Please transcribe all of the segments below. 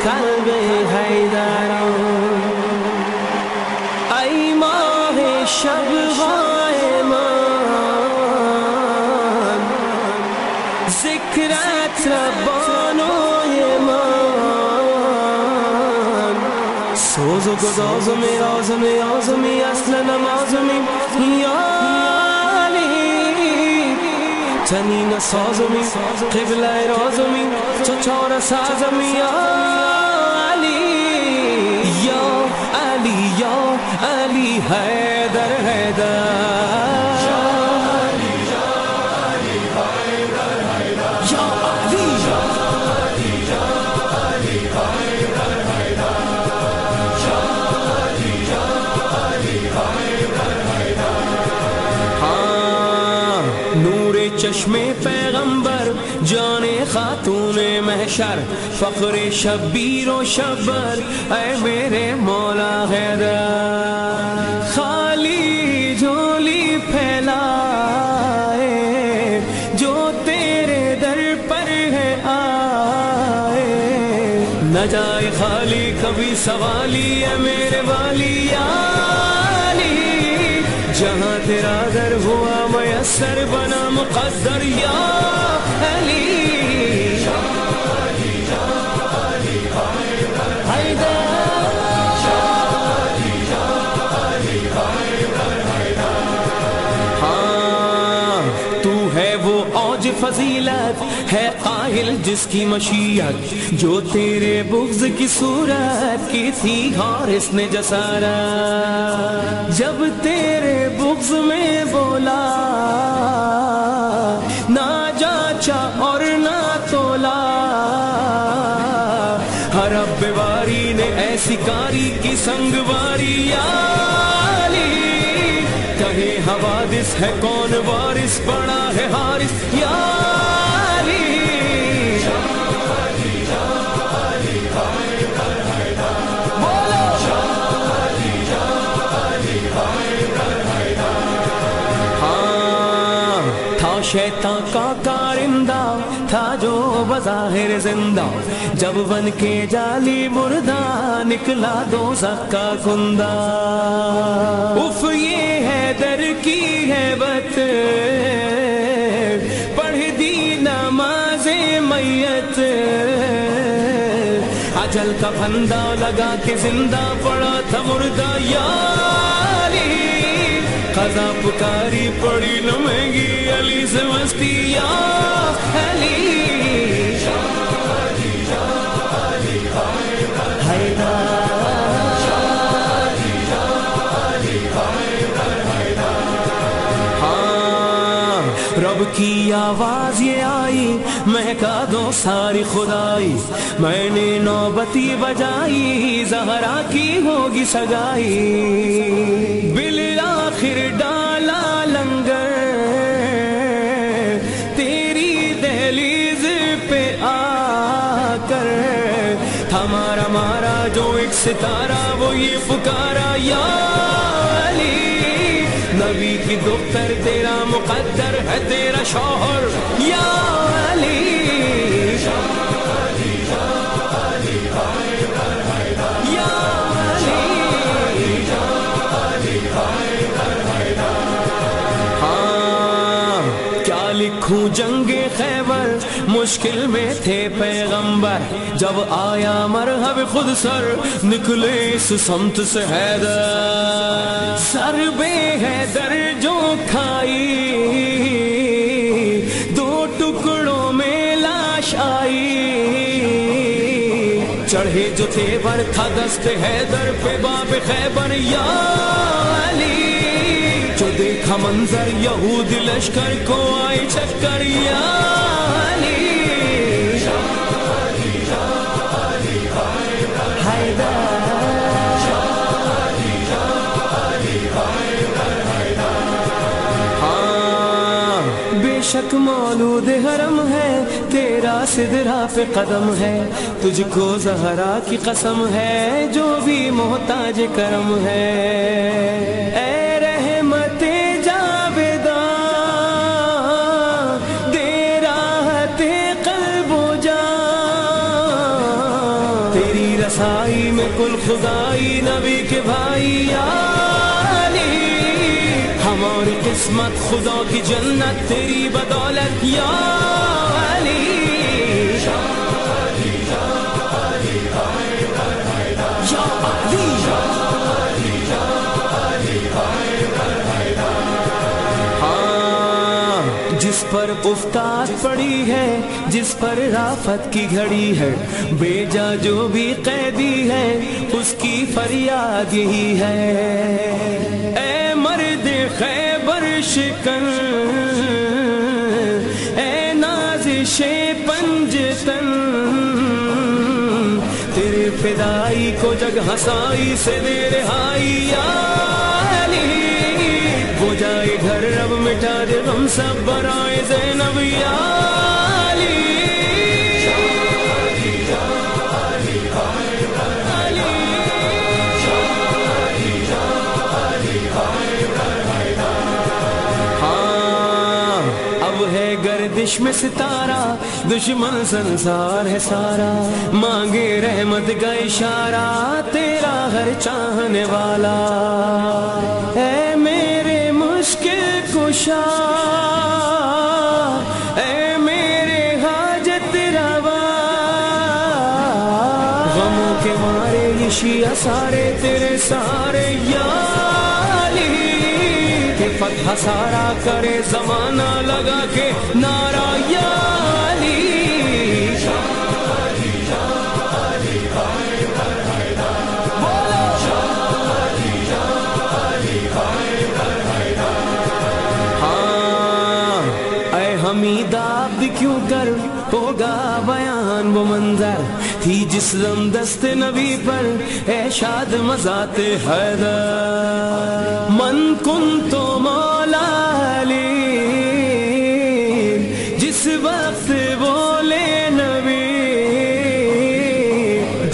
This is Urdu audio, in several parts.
قلب حیدر ای ماه شب غایمان ذکرت ربانوی من سوز و گدازمی آزمی آزمی اصل نمازمی یا تنین سازمی قبله رازمی تو چار سازمی یا علی یا علی یا علی حیدر حیدر چشم پیغمبر جان خاتون محشر فخر شبیر و شبر اے میرے مولا حیدر خالی جھولی پھیلائے جو تیرے در پر ہے آئے نہ جائے خالی کبھی سوالی اے میرے والی جہاں تیرا در ہوا میسر بنا مقدر یا علی ہاں تو ہے وہ اوج فضیلت ہے قائل جس کی مشیت جو تیرے بغض کی صورت کی تھی اور اس نے جسارت جب تیرے بغض میں بولا نہ جانچا اور نہ تولا ہر رب باری نے ایسی کاری کی سنگواری یا علی کہے حوادث ہے کون وارث بڑا ہے حارث یا علی شیطان کا کارندہ تھا جو بظاہر زندہ جب بن کے جالی مردہ نکلا دوزخ کا کندہ اف یہ حیدر کی ہیبت پڑھ دی نماز میت اجل کا پھندا لگا کے زندہ پڑا تھا مردہ یا علی قضا پکاری پڑی نہ مہنگی علی سے مستی یا علی ہاں رب کی آواز یہ آئی مہکا دو ساری خدائی میں نے نوبتی بجائی زہرا کی ہوگی سگائی بالآخر ڈالا لنگر تیری دہلیز پہ آ کر ہمارا مارا جو ایک ستارہ وہ یہ پکارا یا علی نبی کی دختر تیرا مقدر ہے تیرا شوہر یا علی لکھوں جنگ خیبر مشکل میں تھے پیغمبر جب آیا مرحب خود سر نکلے اس سمت سے حیدر سر بے حیدر جو کھائی دو ٹکڑوں میں لاش آئی چڑھے جو تھے بر تھا دست حیدر پہ باب خیبر یا علی جو دیکھا منظر یہود لشکر کو آئی چکر یا علی ہاں بے شک مولود حرم ہے تیرا سدرا پہ قدم ہے تجھ کو زہرا کی قسم ہے جو بھی محتاج کرم ہے اے تیری رسائی میں کل خدائی نبی کے بھائی یا علی، ہماری قسمت خدا کی جنت تیری بدولت یا علی۔ جس پر افتاد پڑی ہے، جس پر رافت کی گھڑی ہے، بیجا جو بھی قیدی ہے اس کی فریاد یہی ہے، اے مرد خیبر شکن، اے نازش پنجتن، تیرے فدائی کو جگ ہنسائی سے دے رہائی یا علی، ہو جائے گھر رب مٹا دے غم سب برائے زینب یا علی۔ ہاں اب ہے گردش میں ستارہ، دشمن سنسار ہے سارا، مانگے رحمت کا اشارہ تیرا ہر چاہنے والا، اے میرے مشکل کشا، اے میرے حاجت روا، غموں کے مارے یہ شیعہ سارے تیرے سارے یا علی، کہ فتح سارا کرے زمانہ لگا کے نعرہ یا علی۔ حمید عبد کیوں کر ہوگا بیان وہ منظر، تھی جس دم دست نبی پر اے شاد مذات حیدر، من کن تو مولا علی، جس وقت بولے نبی،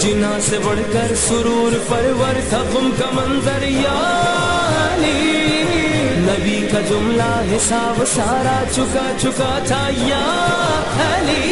جنا سے بڑھ کر سرور پرور تھا غم کا منظر یا علی، نبی کا جملہ حساب سارا چکا چکا تھا یا علی۔